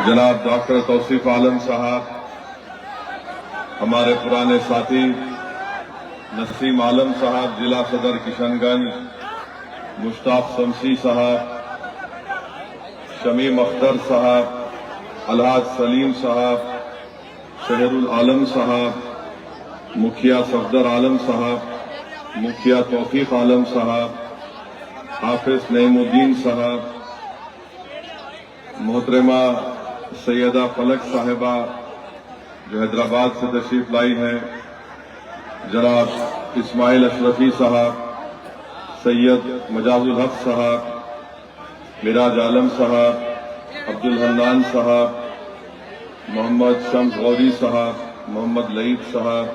जनाब डॉक्टर तौसीफ आलम साहब, हमारे पुराने साथी नसीम आलम साहब जिला सदर किशनगंज, मुश्ताक शमसी साहब, शमीम अख्तर साहब, अलहाज सलीम साहब, शहरुल आलम साहब, मुखिया सफदर आलम साहब, मुखिया तौफीक आलम साहब, हाफिज नईमुद्दीन साहब, मोहतरमा सैयदा फलक साहिबा जो हैदराबाद से तशरीफ लाई हैं, जनाब इस्माइल अशरफी साहब, सैयद मजाजुल हक साहब, मिराज आलम साहब, अब्दुल हन्नान साहब, मोहम्मद शम्स गौरी साहब, मोहम्मद लईद साहब,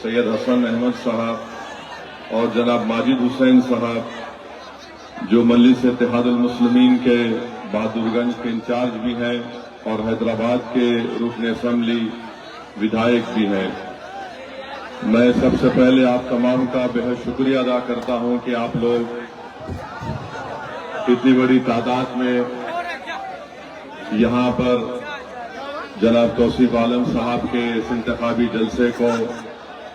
सैयद हसन अहमद साहब और जनाब माजिद हुसैन साहब जो मजलिस इत्तेहादुल मुस्लिमीन के बहादुरगंज के इंचार्ज भी हैं और हैदराबाद के रुकन असेंबली विधायक भी हैं। मैं सबसे पहले आप तमाम का बेहद शुक्रिया अदा करता हूं कि आप लोग इतनी बड़ी तादाद में यहां पर जनाब तौसीफ आलम साहब के इस इंतखाबी जलसे को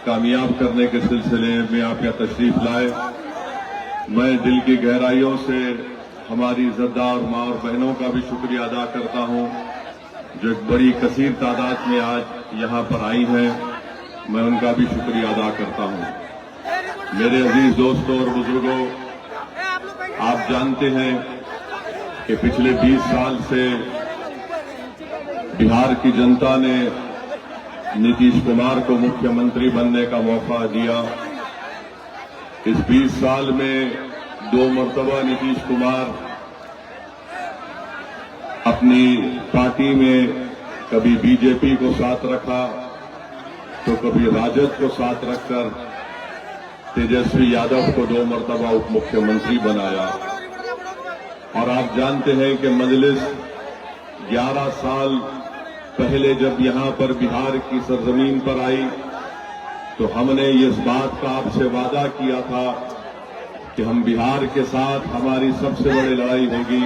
कामयाब करने के सिलसिले में आप यहाँ तशरीफ लाए। मैं दिल की गहराइयों से हमारी इज़्ज़तदार माँ और बहनों का भी शुक्रिया अदा करता हूँ जो एक बड़ी कसीर तादाद में आज यहाँ पर आई हैं। मैं उनका भी शुक्रिया अदा करता हूँ। मेरे अजीज दोस्तों और बुजुर्गों, आप जानते हैं कि पिछले 20 साल से बिहार की जनता ने नीतीश कुमार को मुख्यमंत्री बनने का मौका दिया। इस 20 साल में 2 मरतबा नीतीश कुमार अपनी पार्टी में कभी बीजेपी को साथ रखा तो कभी राजद को साथ रखकर तेजस्वी यादव को 2 मरतबा उप मुख्यमंत्री बनाया। और आप जानते हैं कि मजलिस 11 साल पहले जब यहां पर बिहार की सरजमीन पर आई तो हमने इस बात का आपसे वादा किया था कि हम बिहार के साथ हमारी सबसे बड़ी लड़ाई होगी,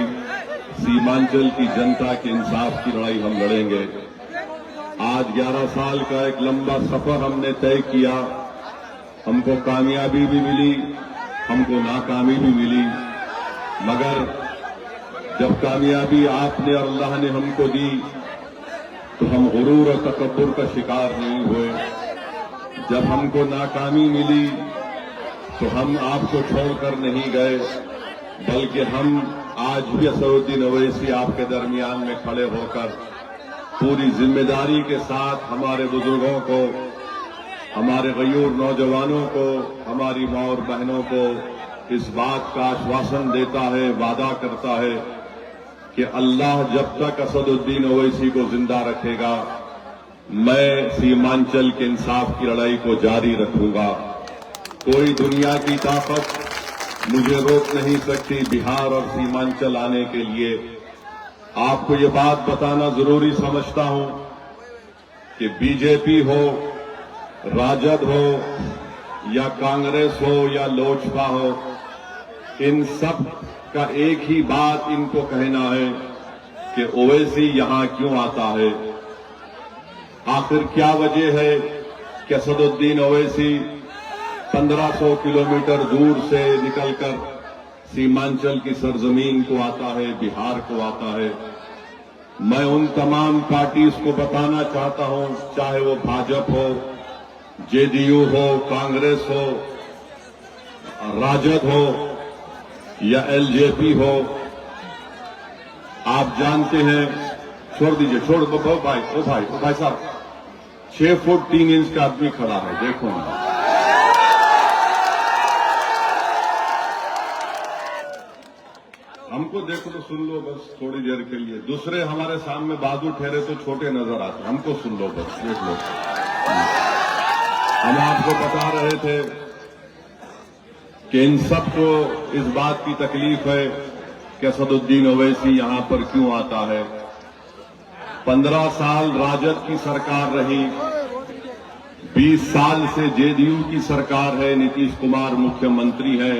सीमांचल की जनता के इंसाफ की लड़ाई हम लड़ेंगे। आज 11 साल का एक लंबा सफर हमने तय किया। हमको कामयाबी भी मिली, हमको नाकामी भी मिली, मगर जब कामयाबी आपने और अल्लाह ने हमको दी तो हम गुरूर और तकब्बुर का शिकार नहीं हुए। जब हमको नाकामी मिली तो हम आपको छोड़कर नहीं गए, बल्कि हम आज भी असदुद्दीन ओवैसी आपके दरमियान में खड़े होकर पूरी जिम्मेदारी के साथ हमारे बुजुर्गों को, हमारे गयूर नौजवानों को, हमारी माँ और बहनों को इस बात का आश्वासन देता है, वादा करता है कि अल्लाह जब तक असदुद्दीन ओवैसी को जिंदा रखेगा, मैं सीमांचल के इंसाफ की लड़ाई को जारी रखूंगा। कोई दुनिया की ताकत मुझे रोक नहीं सकती बिहार और सीमांचल आने के लिए। आपको ये बात बताना जरूरी समझता हूं कि बीजेपी हो, राजद हो या कांग्रेस हो या लोजपा हो, इन सब का एक ही बात इनको कहना है कि ओवैसी यहां क्यों आता है। आखिर क्या वजह है कि असदुद्दीन ओवैसी 1500 किलोमीटर दूर से निकलकर सीमांचल की सरजमीन को आता है, बिहार को आता है। मैं उन तमाम पार्टीज को बताना चाहता हूं, चाहे वो भाजपा हो, जेडीयू हो, कांग्रेस हो, राजद हो या एलजेपी हो, आप जानते हैं, छोड़ दीजिए, छोड़ दो भाई, ओ भाई साहब, 6 फुट 3 इंच का आदमी खड़ा है, देखो ना। हमको देखो तो सुन लो बस थोड़ी देर के लिए। दूसरे हमारे सामने बहादुर ठहरे तो छोटे नजर आते, हमको सुन लो बस, देख लो। हम आपको बता रहे थे कि इन सबको इस बात की तकलीफ है कि असदुद्दीन ओवैसी यहां पर क्यों आता है। 15 साल राजद की सरकार रही, 20 साल से जेडीयू की सरकार है, नीतीश कुमार मुख्यमंत्री है।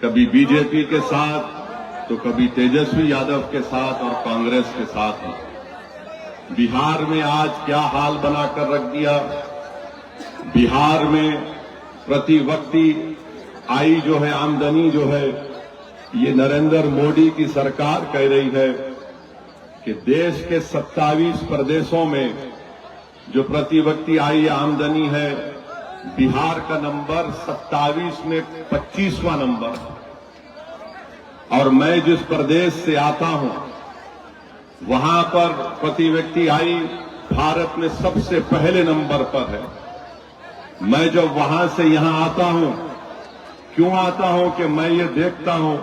कभी बीजेपी के साथ, तो कभी तेजस्वी यादव के साथ और कांग्रेस के साथ है। बिहार में आज क्या हाल बनाकर रख दिया। बिहार में प्रति व्यक्ति आय जो है, आमदनी जो है, ये नरेंद्र मोदी की सरकार कह रही है कि देश के 27 प्रदेशों में जो प्रति व्यक्ति आय या आमदनी है, बिहार का नंबर 27 में 25वां नंबर है। और मैं जिस प्रदेश से आता हूं, वहां पर प्रति व्यक्ति आय भारत में सबसे पहले नंबर पर है। मैं जब वहां से यहां आता हूं, क्यों आता हूं कि मैं ये देखता हूं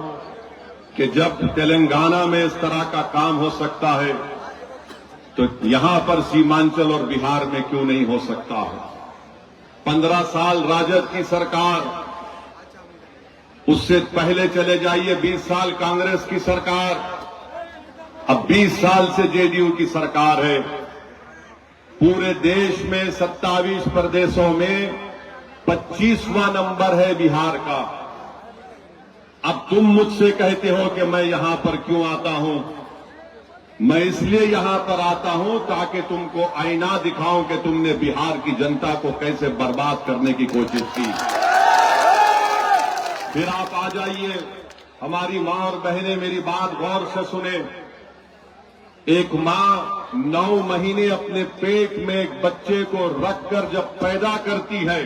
कि जब तेलंगाना में इस तरह का काम हो सकता है, तो यहां पर सीमांचल और बिहार में क्यों नहीं हो सकता है। 15 साल राजद की सरकार, उससे पहले चले जाइए 20 साल कांग्रेस की सरकार, अब 20 साल से जेडीयू की सरकार है। पूरे देश में 27 प्रदेशों में 25वां नंबर है बिहार का। अब तुम मुझसे कहते हो कि मैं यहां पर क्यों आता हूं। मैं इसलिए यहां पर आता हूं ताकि तुमको आईना दिखाऊं कि तुमने बिहार की जनता को कैसे बर्बाद करने की कोशिश की। फिर आप आ जाइए, हमारी मां और बहनें मेरी बात गौर से सुने। एक मां 9 महीने अपने पेट में एक बच्चे को रखकर जब पैदा करती है,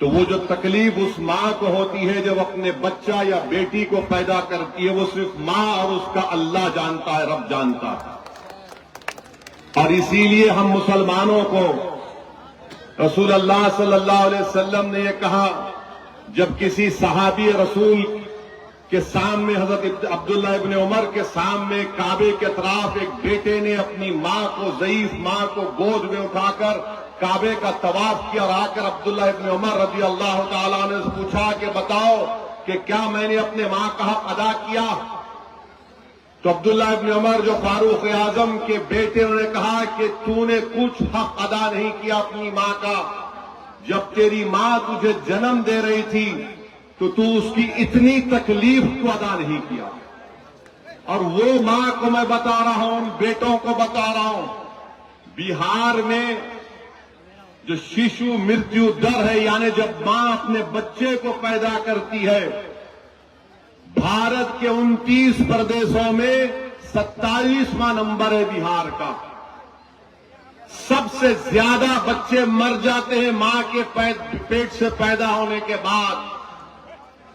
तो वो जो तकलीफ उस मां को होती है जब अपने बच्चा या बेटी को पैदा करती है, वो सिर्फ मां और उसका अल्लाह जानता है, रब जानता है। और इसीलिए हम मुसलमानों को रसूल अल्लाह सल्लल्लाहु अलैहि वसल्लम ने ये कहा, जब किसी सहाबी रसूल के सामने, हजरत अब्दुल्ला इब्न उमर के सामने काबे के तरफ एक बेटे ने अपनी मां को, ज़ईफ मां को गोद में उठाकर काबे का तवाफ किया और आकर अब्दुल्ला इब्न उमर रज़ी अल्लाह ताला ने पूछा कि बताओ कि क्या मैंने अपने मां का हक अदा किया। तो अब्दुल्ला इब्न उमर जो फारूक आजम के बेटे, उन्होंने कहा कि तूने कुछ हक अदा नहीं किया अपनी मां का। जब तेरी मां तुझे जन्म दे रही थी तो तू उसकी इतनी तकलीफ को अदा नहीं किया। और वो मां को मैं बता रहा हूं, उन बेटों को बता रहा हूं, बिहार में जो शिशु मृत्यु दर है, यानी जब मां अपने बच्चे को पैदा करती है, भारत के 29 प्रदेशों में 27वां नंबर है बिहार का। सबसे ज्यादा बच्चे मर जाते हैं मां के पेट से पैदा होने के बाद।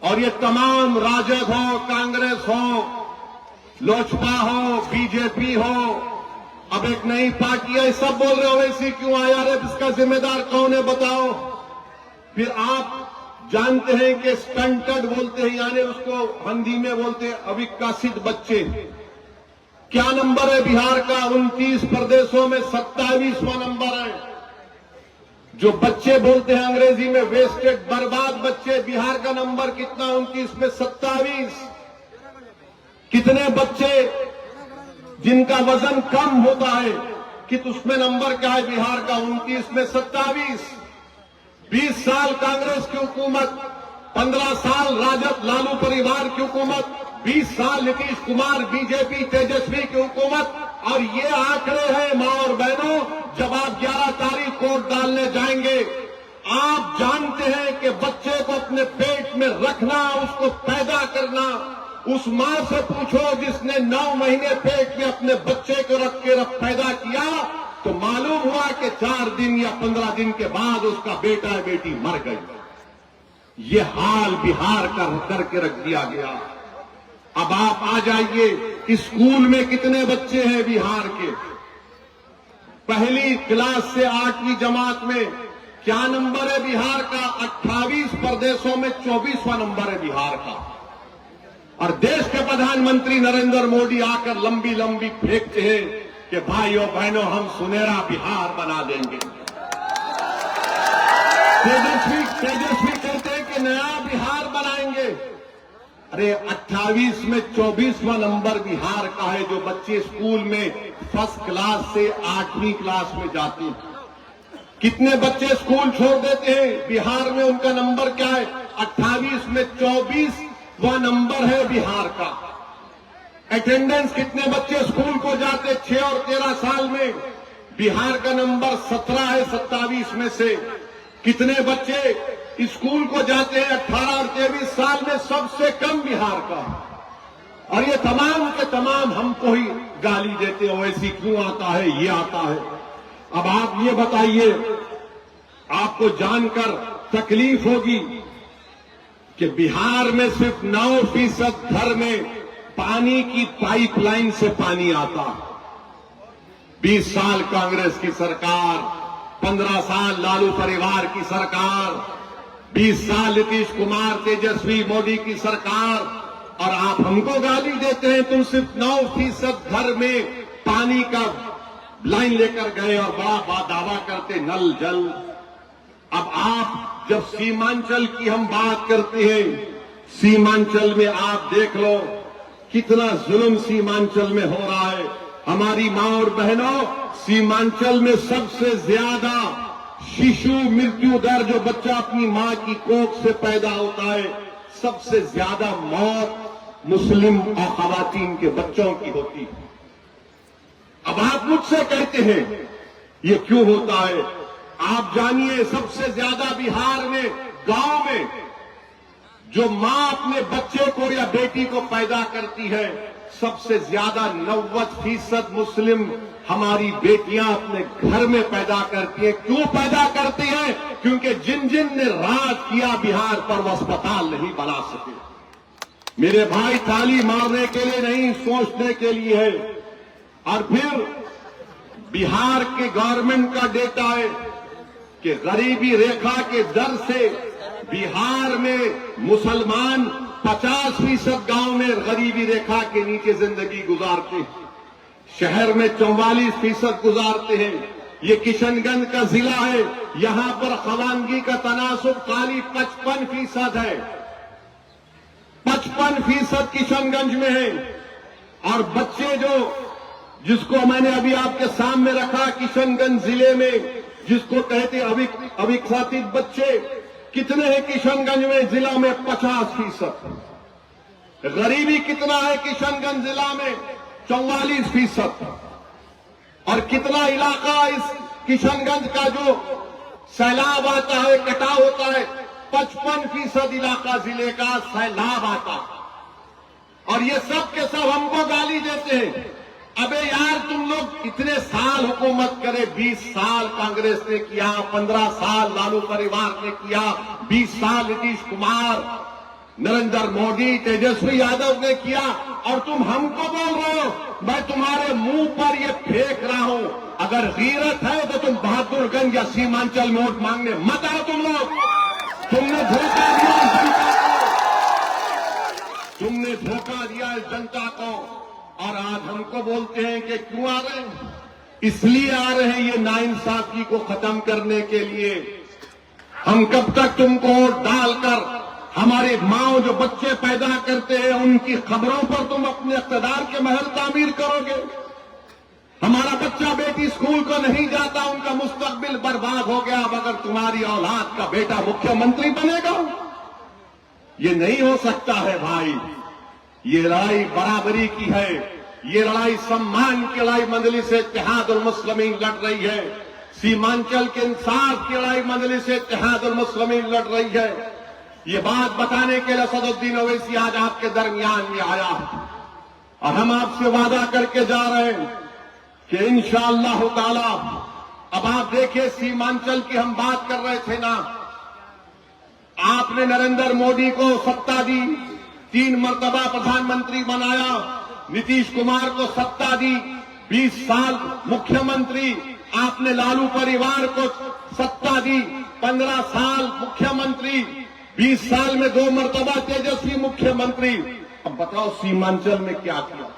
और ये तमाम राजद हो, कांग्रेस हो, लोजपा हो, बीजेपी हो, अब एक नई पार्टी है, सब बोल रहे हो ऐसी क्यों आया, अरे इसका जिम्मेदार कौन है बताओ। फिर आप जानते हैं कि स्टंटेड बोलते हैं, यानी उसको हिंदी में बोलते हैं अविकसित बच्चे। क्या नंबर है बिहार का? 29 प्रदेशों में 27वां नंबर है। जो बच्चे बोलते हैं अंग्रेजी में वेस्टेड, बर्बाद बच्चे, बिहार का नंबर कितना? 29 में 27। कितने बच्चे जिनका वजन कम होता है, कि उसमें नंबर क्या है बिहार का? 29 में 27। 20 साल कांग्रेस की हुकूमत, 15 साल राजद लालू परिवार की हुकूमत, 20 साल नीतीश कुमार बीजेपी तेजस्वी की हुकूमत। और ये आंकड़े हैं मां और बहनों, जब आप 11 तारीख वोट डालने जाएंगे, आप जानते हैं कि बच्चे को अपने पेट में रखना, उसको पैदा करना, उस मां से पूछो जिसने 9 महीने पेट में अपने बच्चे को रख के पैदा किया, तो मालूम हुआ कि 4 दिन या 15 दिन के बाद उसका बेटा या बेटी मर गई। ये हाल बिहार का करके रख दिया गया। अब आप आ जाइए, स्कूल में कितने बच्चे हैं बिहार के? पहली क्लास से 8वीं जमात में क्या नंबर है बिहार का? 28 प्रदेशों में 24वां नंबर है बिहार का। और देश के प्रधानमंत्री नरेंद्र मोदी आकर लंबी लंबी फेंकते हैं कि भाइयों बहनों हम सुनहरा बिहार बना देंगे। तेजस्वी कहते हैं कि नया बिहार बनाएंगे। अरे 28 में 24वां नंबर बिहार का है। जो बच्चे स्कूल में फर्स्ट क्लास से 8वीं क्लास में जाते हैं, कितने बच्चे स्कूल छोड़ देते हैं बिहार में? उनका नंबर क्या है? 28 में 24, वह नंबर है बिहार का। अटेंडेंस कितने बच्चे स्कूल को जाते 6 और 13 साल में, बिहार का नंबर 17 है 27 में से। कितने बच्चे स्कूल को जाते हैं 18 और 23 साल में, सबसे कम बिहार का। और ये तमाम के तमाम हमको ही गाली देते हो, ऐसी क्यों आता है, ये आता है। अब आप ये बताइए, आपको जानकर तकलीफ होगी कि बिहार में सिर्फ 9% घर में पानी की पाइपलाइन से पानी आता। 20 साल कांग्रेस की सरकार, 15 साल लालू परिवार की सरकार, 20 साल नीतीश कुमार तेजस्वी मोदी की सरकार, और आप हमको गाली देते हैं। तुम सिर्फ 9% घर में पानी का लाइन लेकर गए और बड़ा दावा करते नल जल। अब आप जब सीमांचल की हम बात करते हैं, सीमांचल में आप देख लो कितना जुल्म सीमांचल में हो रहा है। हमारी मां और बहनों, सीमांचल में सबसे ज्यादा शिशु मृत्यु दर, जो बच्चा अपनी मां की कोख से पैदा होता है, सबसे ज्यादा मौत मुस्लिम और खवातीन के बच्चों की होती है। अब आप मुझसे कहते हैं ये क्यों होता है? आप जानिए, सबसे ज्यादा बिहार में गांव में जो मां अपने बच्चे को या बेटी को पैदा करती है, सबसे ज्यादा 90% मुस्लिम हमारी बेटियां अपने घर में पैदा करती हैं। क्यों पैदा करती हैं? क्योंकि जिन जिन ने राज किया बिहार पर, वो अस्पताल नहीं बना सके। मेरे भाई, ताली मारने के लिए नहीं, सोचने के लिए है। और फिर बिहार के गवर्नमेंट का डेटा है कि गरीबी रेखा के दर से बिहार में मुसलमान 50% गांव में गरीबी रेखा के नीचे जिंदगी गुजारते हैं, शहर में 44% गुजारते हैं। ये किशनगंज का जिला है, यहां पर खवानगी का तनासुब खाली 55% है। 55% किशनगंज में है। और बच्चे जिसको मैंने अभी आपके सामने रखा, किशनगंज जिले में जिसको कहते अविकसित बच्चे, कितने हैं किशनगंज में जिला में? 50%। गरीबी कितना है किशनगंज जिला में? 44%। और कितना इलाका इस किशनगंज का जो सैलाब आता है, कटाव होता है, 55% इलाका जिले का सैलाब आता। और ये सब के सब हमको गाली देते हैं। अबे यार, तुम लोग इतने साल हुकूमत करे, 20 साल कांग्रेस ने किया, 15 साल लालू परिवार ने किया, 20 साल नीतीश कुमार, नरेंद्र मोदी, तेजस्वी यादव ने किया, और तुम हमको बोल रहे हो। मैं तुम्हारे मुंह पर ये फेंक रहा हूं, अगर गीरत है तो तुम बहादुरगंज या सीमांचल में वोट मांगने मत आओ। तुम लोग, तुमने धोखा दिया इस जनता को, तुमने धोखा दिया इस जनता को। और आज हमको बोलते हैं कि क्यों आ रहे हैं? इसलिए आ रहे हैं ये नाइंसाफी को खत्म करने के लिए। हम कब तक तुमको वोट डालकर हमारे माओ जो बच्चे पैदा करते हैं उनकी खबरों पर तुम अपने इक़्तिदार के महल तामीर करोगे? हमारा बच्चा बेटी स्कूल को नहीं जाता, उनका मुस्तकबिल बर्बाद हो गया। अब अगर तुम्हारी औलाद का बेटा मुख्यमंत्री बनेगा, ये नहीं हो सकता है भाई। ये लड़ाई बराबरी की है, ये लड़ाई सम्मान की लड़ाई। मजलिस इत्तेहादुल मुस्लिमीन लड़ रही है, सीमांचल के इंसाफ की लड़ाई मजलिस इत्तेहादुल मुस्लिमीन लड़ रही है। ये बात बताने के लिए असदुद्दीन ओवैसी आज आपके दरमियान में आया, और हम आपसे वादा करके जा रहे हैं कि इंशाअल्लाह ताला, अब आप देखिए, सीमांचल की हम बात कर रहे थे ना, आपने नरेंद्र मोदी को सत्ता दी, 3 मर्तबा प्रधानमंत्री बनाया, नीतीश कुमार को सत्ता दी, 20 साल मुख्यमंत्री, आपने लालू परिवार को सत्ता दी, 15 साल मुख्यमंत्री, 20 साल में 2 मर्तबा तेजस्वी मुख्यमंत्री। अब बताओ सीमांचल में क्या किया,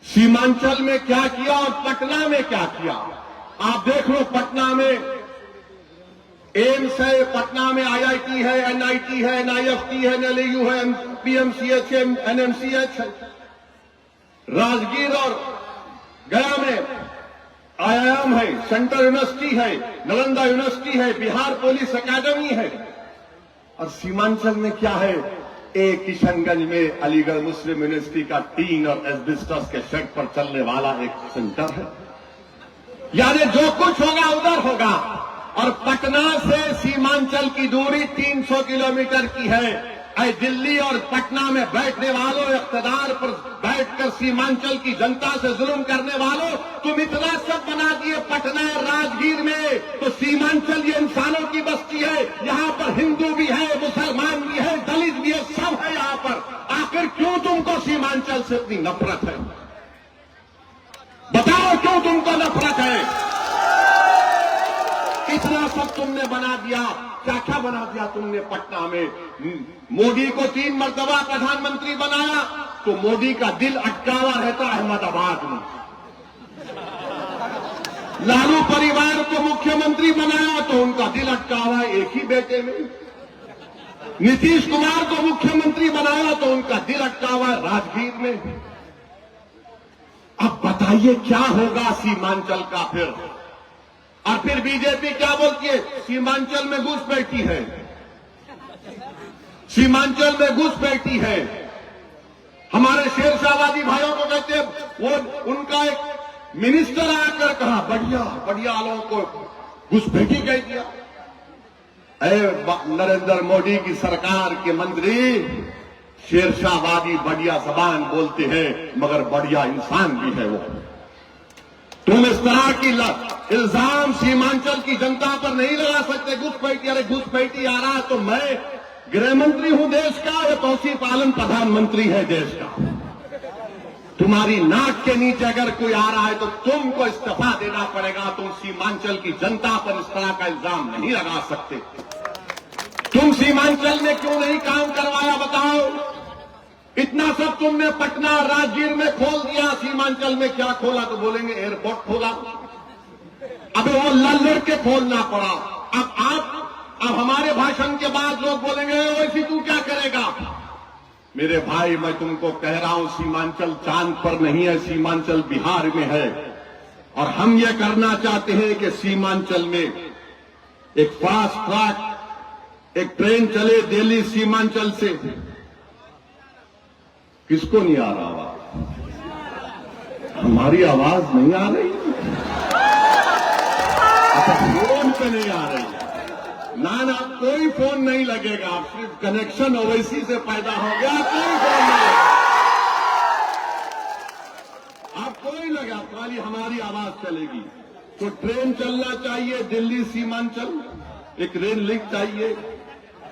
सीमांचल में क्या किया और पटना में क्या किया? आप देख लो, पटना में एम्स है, पटना में IIT है, NIT है, NIFT है, NLU है, PMCH है, NMCH है। राजगीर और गया में IIM है, सेंट्रल यूनिवर्सिटी है, नालंदा यूनिवर्सिटी है, बिहार पुलिस अकादमी है। और सीमांचल में क्या है? एक किशनगंज में अलीगढ़ मुस्लिम यूनिवर्सिटी का टीन और एस्बेस्टस के शेड पर चलने वाला एक सेंटर है। यानी जो कुछ होगा उधर होगा। और पटना से सीमांचल की दूरी 300 किलोमीटर की है। ऐ दिल्ली और पटना में बैठने वालों, इख्तिदार पर बैठकर सीमांचल की जनता से जुल्म करने वालों, तुम इतना सब बना दिए पटना और राजगीर में, तो सीमांचल ये इंसानों की बस्ती है। यहाँ पर हिंदू भी है, मुसलमान भी है, दलित भी है, सब है यहाँ पर। आखिर क्यों तुमको सीमांचल से इतनी नफरत है? बताओ क्यों तुमको नफरत है? इतना सब तुमने बना दिया, क्या क्या बना दिया तुमने पटना में। मोदी को 3 मर्तबा प्रधानमंत्री बनाया तो मोदी का दिल अटका हुआ रहता अहमदाबाद में। लालू परिवार को मुख्यमंत्री बनाया तो उनका दिल अटका हुआ है एक ही बेटे में। नीतीश कुमार को मुख्यमंत्री बनाया तो उनका दिल अटका हुआ है राजगीर में। अब बताइए क्या होगा सीमांचल का फिर? और फिर बीजेपी क्या बोलती है? सीमांचल में घुस बैठी है, सीमांचल में घुस बैठी है। हमारे शेरशाहवादी भाइयों को कहते हैं, वो उनका एक मिनिस्टर आकर कहा बढ़िया बढ़िया लोगों को घुसपैठी कह दिया। नरेंद्र मोदी की सरकार के मंत्री शेरशाहवादी बढ़िया जबान बोलते हैं, मगर बढ़िया इंसान भी है वो। तुम इस तरह की इल्जाम सीमांचल की जनता पर नहीं लगा सकते। घुसपैठी, अरे घुसपैठी आ रहा तो मैं गृह मंत्री हूं देश का, या पशु पालन प्रधानमंत्री है देश का। तुम्हारी नाक के नीचे अगर कोई आ रहा है तो तुमको इस्तीफा देना पड़ेगा। तुम सीमांचल की जनता पर इस तरह का इल्जाम नहीं लगा सकते। तुम सीमांचल में क्यों नहीं काम करवाया बताओ? इतना सब तुमने पटना राजगीर में खोल दिया, सीमांचल में क्या खोला? तो बोलेंगे एयरपोर्ट खोला। अब वो लड़ के खोलना पड़ा। अब हमारे भाषण के बाद लोग बोलेंगे वैसे तू क्या करेगा? मेरे भाई, मैं तुमको कह रहा हूं, सीमांचल चांद पर नहीं है, सीमांचल बिहार में है। और हम ये करना चाहते हैं कि सीमांचल में एक फास्ट ट्रैक एक ट्रेन चले दिल्ली सीमांचल से। किसको नहीं आ रहा आवाज? हमारी आवाज नहीं आ रही? अच्छा, फोन पे नहीं आ रही? ना कोई फोन नहीं लगेगा, सिर्फ कनेक्शन ओवैसी से पैदा हो गया। कोई फोन नहीं, अब कोई लगा, खाली हमारी आवाज चलेगी। तो ट्रेन चलना चाहिए दिल्ली सीमांचल, एक रेल लिंक चाहिए।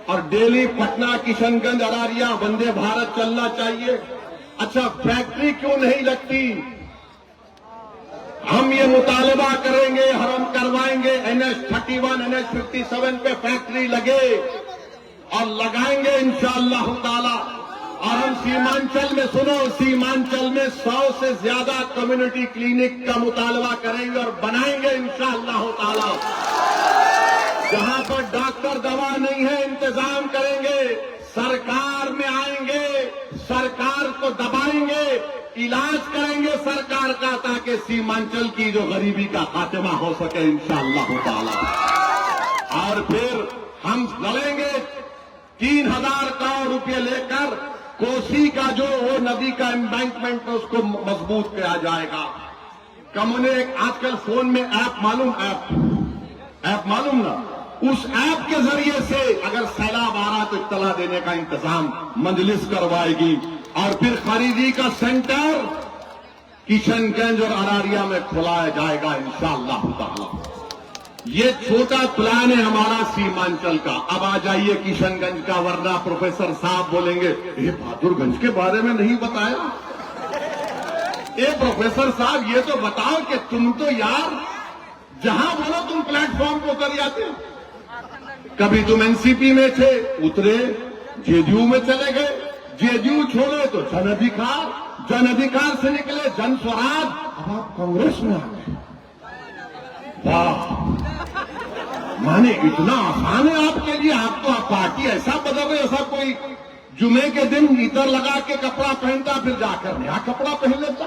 और दिल्ली पटना किशनगंज अरारिया वंदे भारत चलना चाहिए। अच्छा, फैक्ट्री क्यों नहीं लगती? हम ये मुतालबा करेंगे, हम करवाएंगे NH-31 NH-57 पे फैक्ट्री लगे और लगाएंगे इंशाअल्लाह ताला। और हम सीमांचल में, सुनो, सीमांचल में 100 से ज्यादा कम्युनिटी क्लिनिक का मुतालबा करेंगे और बनाएंगे इंशाअल्लाह ताला। जहां पर डॉक्टर दवा नहीं है इंतजाम करेंगे, सरकार में आएंगे, सरकार को दबाएंगे, इलाज करेंगे सरकार का, ताकि सीमांचल की जो गरीबी का खात्मा हो सके इंशाअल्लाह ताला। और फिर हम लड़ेंगे 3000 करोड़ रुपए लेकर, कोसी का जो वो नदी का एम्बैंकमेंट है उसको मजबूत किया जाएगा। कम्युनिक आजकल फोन में ऐप मालूम ना, उस ऐप के जरिए से अगर सैलाब आ रहा तो इत्तला देने का इंतजाम मजलिस करवाएगी। और फिर खरीदी का सेंटर किशनगंज और अरारिया में खुलाया जाएगा इंशाअल्लाह ताला। ये छोटा प्लान है हमारा सीमांचल का। अब आ जाइए किशनगंज का, वरना प्रोफेसर साहब बोलेंगे ये बहादुरगंज के बारे में नहीं बताया। ए प्रोफेसर साहब, ये तो बताओ कि तुम तो यार जहां बोलो तुम प्लेटफॉर्म को उतर जाते हो। कभी तुम एनसीपी में थे, उतरे, जेडीयू में चले गए, जेडीयू छोड़े तो जन अधिकार से निकले जन स्वराज, अब आप कांग्रेस में आ गए। वाह, माने इतना आसान है आपके लिए? आप तो पार्टी ऐसा बदल रहे, ऐसा कोई जुमे के दिन इतर लगा के कपड़ा पहनता, फिर जाकर नया कपड़ा पहन लेता।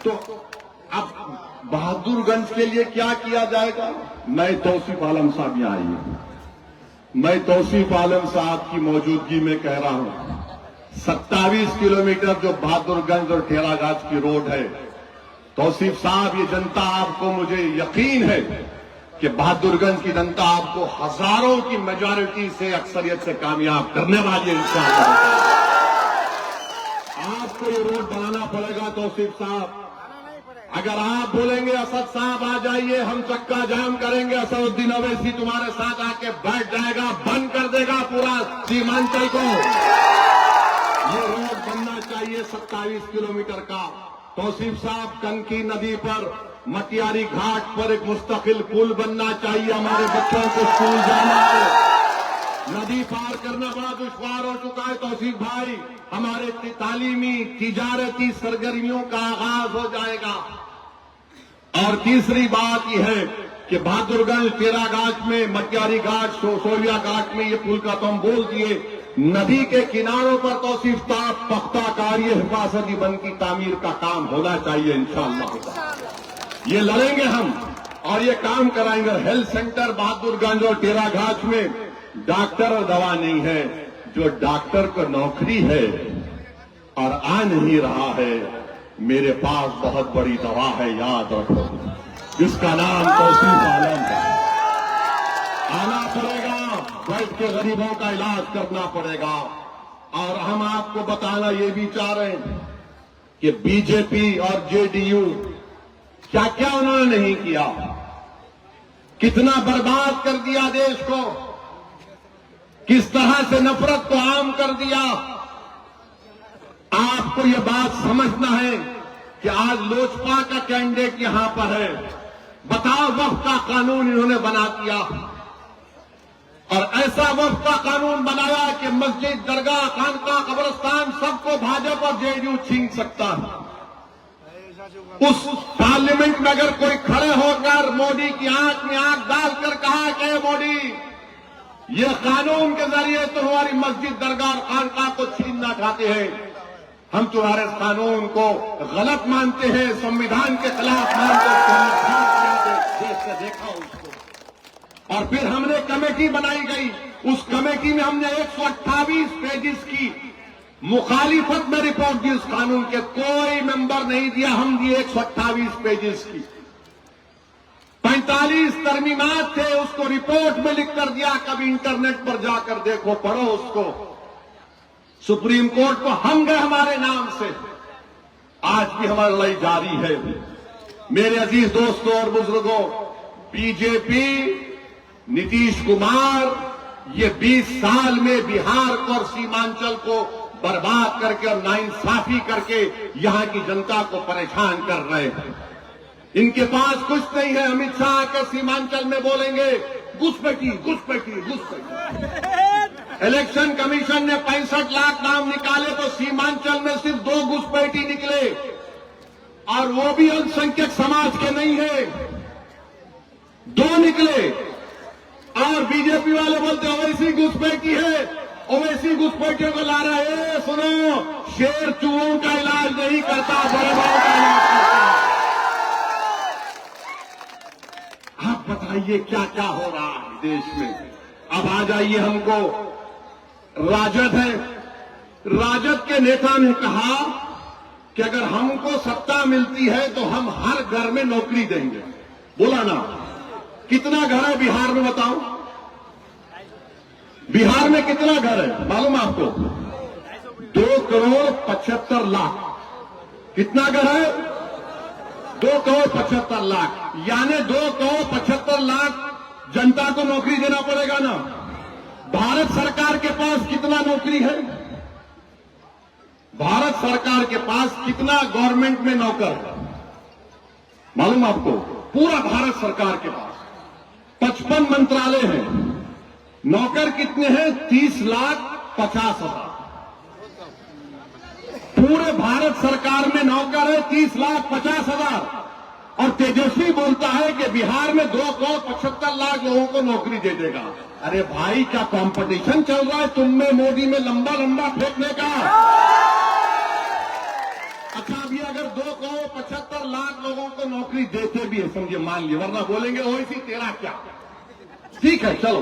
तो अब बहादुरगंज के लिए क्या किया जाएगा? मैं तौसीफ आलम साहब यहाँ आइए, मैं तौसीफ आलम साहब की मौजूदगी में कह रहा हूं, 27 किलोमीटर जो बहादुरगंज और टेरागाछ की रोड है, तौसीफ साहब, ये जनता आपको, मुझे यकीन है कि बहादुरगंज की जनता आपको हजारों की मेजॉरिटी से, अक्सरियत से कामयाब करने वाली है इंशाअल्लाह। आपको ये रोड बनाना पड़ेगा तौसीफ साहब। अगर आप बोलेंगे असद साहब आ जाइए, हम चक्का जाम करेंगे, असदुद्दीन अवैसी तुम्हारे साथ आके बैठ जाएगा, बंद कर देगा पूरा सीमांचल को। ये रोड बनना चाहिए 27 किलोमीटर का। तौसीफ साहब, कनकी नदी पर मटियारी घाट पर एक मुस्तकिल पुल बनना चाहिए, हमारे बच्चों को स्कूल जाना है। नदी पार करना बड़ा दुश्वार हो चुका है तौसीफ भाई, हमारे तालीमी तिजारती सरगर्मियों का आगाज हो जाएगा। और तीसरी बात यह है कि बहादुरगंज टेरागाछ में, मटियारी घाट, सोलिया घाट में ये पुल का तो हम बोल दिए, नदी के किनारों पर तौसीफ साहब पख्ता कार्य हिफाजती बंद की तामीर का काम होना चाहिए इंशाअल्लाह। ये लड़ेंगे हम और ये काम कराएंगे। हेल्थ सेंटर बहादुरगंज और टेरागाछ में डॉक्टर और दवा नहीं है, जो डॉक्टर को नौकरी है और आ नहीं रहा है, मेरे पास बहुत बड़ी दवा है, याद रखो, जिसका नाम तौसीफ आलम है। आना पड़ेगा, बैठ के गरीबों का इलाज करना पड़ेगा। और हम आपको बताना ये भी चाह रहे हैं कि बीजेपी और जेडीयू क्या क्या उन्होंने नहीं किया, कितना बर्बाद कर दिया देश को, किस तरह से नफरत को आम कर दिया। आपको ये बात समझना है कि आज लोजपा का कैंडिडेट यहां पर है। बताओ, वक्फ का कानून इन्होंने बना दिया और ऐसा वक्फ का कानून बनाया कि मस्जिद, दरगाह, खानका, कब्रिस्तान सबको भाजपा और जेडीयू छीन सकता है। उस पार्लियामेंट में अगर कोई खड़े होकर मोदी की आंख में आंख डालकर कहा कि मोदी, ये कानून के जरिए तो हमारी मस्जिद, दरगाह और खानका को छीनना चाहते हैं, हम तुम्हारे कानून को गलत मानते हैं, संविधान के खिलाफ मानते हैं, देश से देखा उसको। और फिर हमने कमेटी बनाई गई, उस कमेटी में हमने 128 पेजेस की मुखालिफत में रिपोर्ट दी उस कानून के, कोई मेंबर नहीं दिया, हम दिए 128 पेजेस की। 45 तरमीमात थे, उसको रिपोर्ट में लिख कर दिया, कभी इंटरनेट पर जाकर देखो, पढ़ो उसको। सुप्रीम कोर्ट को हम गए हमारे नाम से, आज भी हमारी लड़ाई जारी है। मेरे अजीज दोस्तों और बुजुर्गों, बीजेपी, नीतीश कुमार ये 20 साल में बिहार को और सीमांचल को बर्बाद करके और नाइंसाफी करके यहां की जनता को परेशान कर रहे हैं। इनके पास कुछ नहीं है। अमित शाह के सीमांचल में बोलेंगे घुसपैठी, घुसपैठी, घुसपैठी। इलेक्शन कमीशन ने 65 लाख नाम निकाले तो सीमांचल में सिर्फ 2 घुसपैठी निकले, और वो भी अल्पसंख्यक समाज के नहीं है, 2 निकले। और बीजेपी वाले बोलते ओवैसी घुसपैठी है, ओवैसी घुसपैठियों को ला रहा है। सुनो, शेर चूहों का इलाज नहीं करता, बड़े बड़ों का इलाज करता। आप बताइए क्या क्या हो रहा है देश में। अब आ जाइए, हमको राजद है, राजद के नेता ने कहा कि अगर हमको सत्ता मिलती है तो हम हर घर में नौकरी देंगे। बोला ना, कितना घर है बिहार में बताओ? बिहार में कितना घर है मालूम आपको? 2,75,00,000। कितना घर है? 2,75,00,000। यानी 2,75,00,000 जनता को नौकरी देना पड़ेगा ना। भारत सरकार के पास कितना नौकरी है? भारत सरकार के पास कितना गवर्नमेंट में नौकर है मालूम आपको? पूरा भारत सरकार के पास 55 मंत्रालय हैं। नौकर कितने हैं? 30,50,000। पूरे भारत सरकार में नौकर है 30,50,000। और तेजस्वी बोलता है कि बिहार में 2,75,00,000 लोगों को नौकरी दे देगा। अरे भाई, क्या कंपटीशन चल रहा है तुम में मोदी में लंबा लंबा फेंकने का? अच्छा, अभी अगर 2,75,00,000 लोगों को नौकरी देते भी है, समझिए, मान लिया, वरना बोलेंगे ओवैसी तेरा क्या। ठीक है, चलो,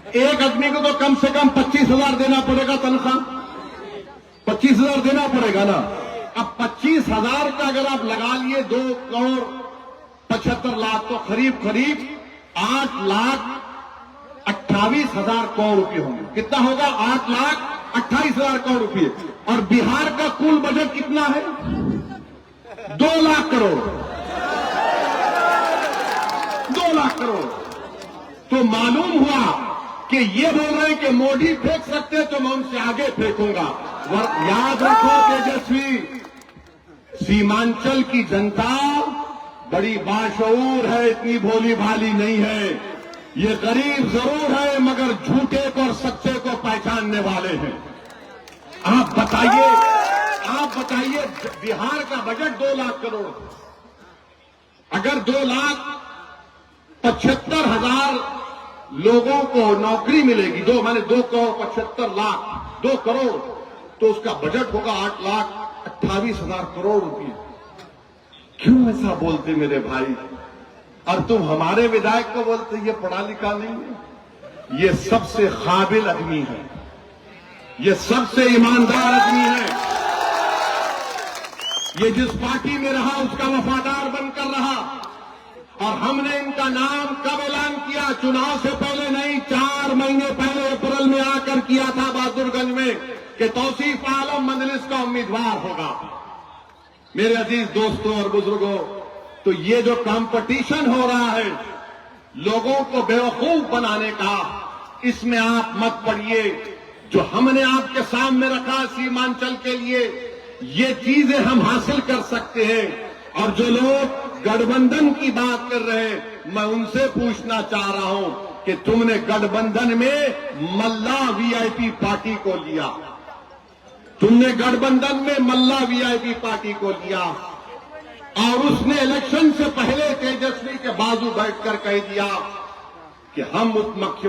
एक आदमी को तो कम से कम 25,000 देना पड़ेगा तनख्वाह, 25,000 देना पड़ेगा ना। अब 25,000 का अगर आप लगा लिए 2,75,00,000 तो करीब 8,28,000 करोड़ रुपए होंगे। कितना होगा? 8,28,000 करोड़ रुपए। और बिहार का कुल बजट कितना है? 2 लाख करोड़, 2 लाख करोड़। तो मालूम हुआ कि ये बोल रहे हैं कि मोदी फेंक सकते तो मैं उनसे आगे फेंकूंगा। याद रखो तेजस्वी, सीमांचल की जनता बड़ी बाशऊर है, इतनी भोली भाली नहीं है। ये गरीब जरूर है मगर झूठे को और सच्चे को पहचानने वाले हैं। आप बताइए बिहार का बजट 2 लाख करोड़, अगर 2,75,000 लोगों को नौकरी मिलेगी, 2,75,00,000, 2 करोड़, तो उसका बजट होगा 8,28,000 करोड़ रुपए। क्यों ऐसा बोलते मेरे भाई? और तुम हमारे विधायक को बोलते ये पढ़ा लिखा नहीं है। ये सबसे काबिल आदमी है, ये सबसे ईमानदार आदमी है। ये जिस पार्टी में रहा उसका वफादार बनकर रहा। और हमने इनका नाम कब ऐलान किया? चुनाव से पहले नहीं, 4 महीने पहले अप्रैल में आकर किया था बहादुरगंज में कि तौसीफ आलम मजलिस का उम्मीदवार होगा। मेरे अजीज दोस्तों और बुजुर्गों, तो ये जो कंपटीशन हो रहा है लोगों को बेवकूफ बनाने का, इसमें आप मत पड़िए। जो हमने आपके सामने रखा सीमांचल के लिए, ये चीजें हम हासिल कर सकते हैं। और जो लोग गठबंधन की बात कर रहे हैं, मैं उनसे पूछना चाह रहा हूं कि तुमने गठबंधन में मल्ला वीआईपी पार्टी को लिया, तुमने गठबंधन में मल्ला वीआईपी पार्टी को लिया और उसने इलेक्शन से पहले तेजस्वी के बाजू बैठकर कह दिया कि हम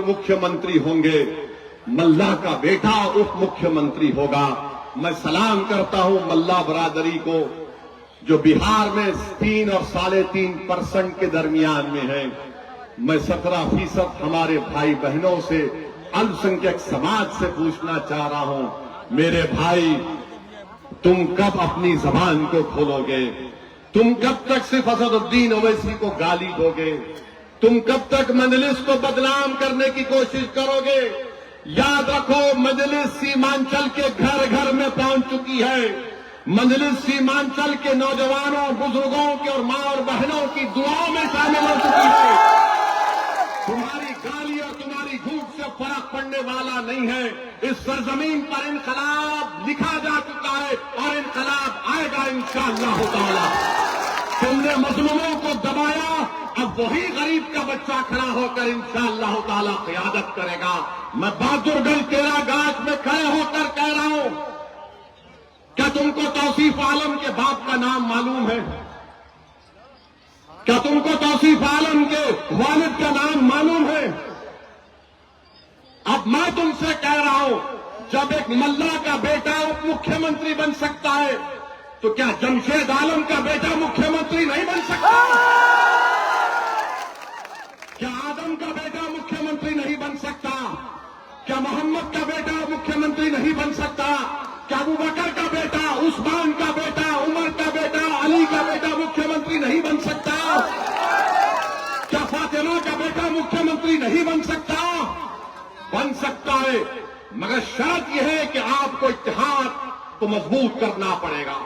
मुख्यमंत्री होंगे, मल्ला का बेटा उप मुख्यमंत्री होगा। मैं सलाम करता हूं मल्ला बरादरी को जो बिहार में 3 और 3.5% के दरमियान में है। मैं 17% हमारे भाई बहनों से, अल्पसंख्यक समाज से पूछना चाह रहा हूं, मेरे भाई तुम कब अपनी जबान को खोलोगे? तुम कब तक सिर्फ असदुद्दीन ओवैसी को गाली दोगे? तुम कब तक मजलिस को बदनाम करने की कोशिश करोगे? याद रखो, मजलिस सीमांचल के घर घर में पहुंच चुकी है। मजलिस सीमांचल के नौजवानों, बुजुर्गों के और मां और बहनों की दुआओं में शामिल हो चुकी है। तुम्हारी गाली और तुम्हारी झूठ से फर्क पड़ने वाला नहीं है। इस सरजमीन पर इनकलाब लिखा जा चुका है और इनकलाब आएगा इंशाअल्लाह ताला। तुमने मजलूमों को दबाया, अब वही गरीब का बच्चा खड़ा होकर इंशाअल्लाह ताला क़यादत करेगा। मैं बहादुरगंज तेरागाछ में खड़े होकर कह रहा हूं, क्या तुमको तौसीफ आलम के बाप का नाम मालूम है? क्या तुमको तौसीफ आलम के वालिद का नाम मालूम है? अब मैं तुमसे कह रहा हूं, जब एक मल्ला का बेटा उप मुख्यमंत्री बन सकता है तो क्या जमशेद आलम का बेटा मुख्यमंत्री नहीं बन सकता? क्या आदम का बेटा मुख्यमंत्री नहीं बन सकता? क्या मोहम्मद का बेटा मुख्यमंत्री नहीं बन सकता? क्या अबू बकर का बेटा, उस्मान का बेटा, उमर का बेटा, अली का बेटा मुख्यमंत्री नहीं बन सकता? क्या फातिमा का बेटा मुख्यमंत्री नहीं बन सकता? बन सकता है, मगर शर्त यह है कि आपको इत्तेहाद को मजबूत करना पड़ेगा।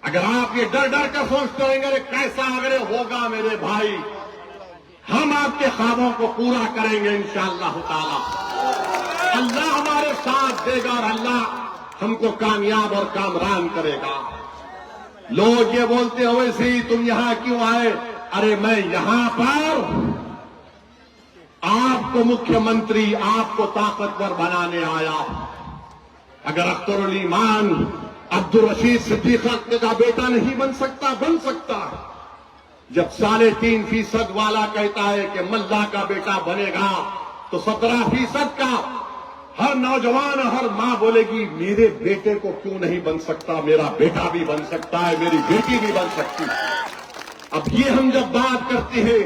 अगर आप ये डर डर कर सोचते रहेंगे अरे कैसा अगर होगा, मेरे भाई हम आपके ख्वाबों को पूरा करेंगे इंशाअल्लाह ताला। अल्लाह हमारे साथ देगा और अल्लाह हमको कामयाब और कामरान करेगा। लोग ये बोलते हो वैसे ही तुम यहां क्यों आए? अरे मैं यहां पर आपको मुख्यमंत्री, आपको ताकतवर बनाने आया। अगर अख्तरुल ईमान अब्दुल रशीद सिद्दीक का बेटा नहीं बन सकता, बन सकता है। जब 3.5% वाला कहता है कि मल्ला का बेटा बनेगा तो 17% का हर नौजवान, हर मां बोलेगी मेरे बेटे को क्यों नहीं बन सकता? मेरा बेटा भी बन सकता है, मेरी बेटी भी बन सकती है। अब ये हम जब बात करते हैं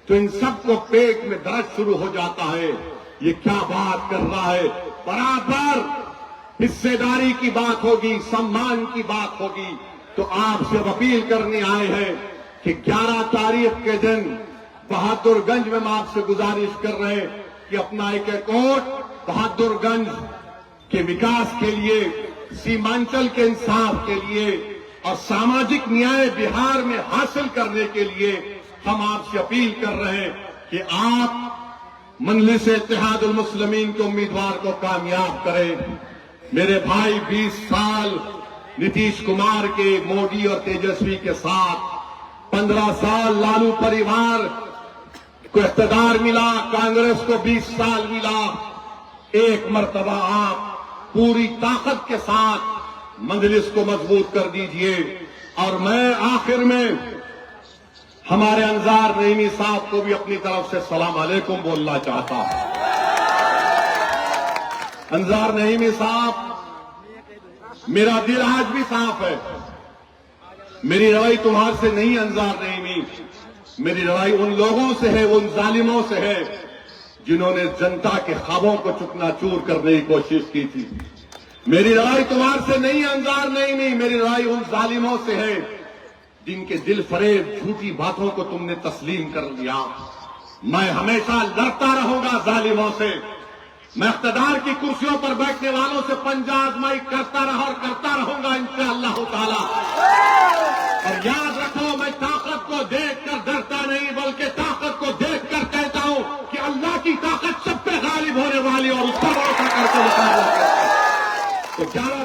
तो इन सबको पेट में दर्द शुरू हो जाता है। ये क्या बात कर रहा है? बराबर हिस्सेदारी की बात होगी, सम्मान की बात होगी। तो आपसे अब अपील करने आए हैं कि 11 तारीख के दिन बहादुरगंज में हम आपसे गुजारिश कर रहे हैं कि अपना एक कोट बहादुरगंज के विकास के लिए, सीमांचल के इंसाफ के लिए और सामाजिक न्याय बिहार में हासिल करने के लिए हम आपसे अपील कर रहे हैं कि आप मजलिस इत्तेहादुल मुस्लिमीन के उम्मीदवार को कामयाब करें। मेरे भाई 20 साल नीतीश कुमार के, मोदी और तेजस्वी के साथ, 15 साल लालू परिवार को इख्तिदार मिला, कांग्रेस को 20 साल मिला। एक मर्तबा आप पूरी ताकत के साथ मजलिस को मजबूत कर दीजिए। और मैं आखिर में हमारे अंजार नईमी साहब को भी अपनी तरफ से सलाम अलैकुम बोलना चाहता हूं। अंजार नईमी साहब, मेरा दिल आज भी साफ है। मेरी लड़ाई तुम्हारे से नहीं अंजार नईमी, मेरी लड़ाई उन लोगों से है, उन जालिमों से है जिन्होंने जनता के ख्वाबों को चकनाचूर करने की कोशिश की थी। मेरी लड़ाई तुम्हारे से नहीं अंजार नईमी, मेरी लड़ाई उन जालिमों से है जिनके दिल फरेब झूठी बातों को तुमने तस्लीम कर लिया। मैं हमेशा लड़ता रहूंगा जालिमों से। मैं इख्तिदार की कुर्सियों पर बैठने वालों से पंजा आजमाई करता रहा और करता रहूंगा इंशाअल्लाह ताला। और याद रखो, मैं ताकत को देखकर डरता नहीं, बल्कि ताकत को देखकर कहता हूं कि अल्लाह की ताकत सब पे गालिब होने वाली और उस पर भरोसा करके मुकाबला करता हूं। तो 11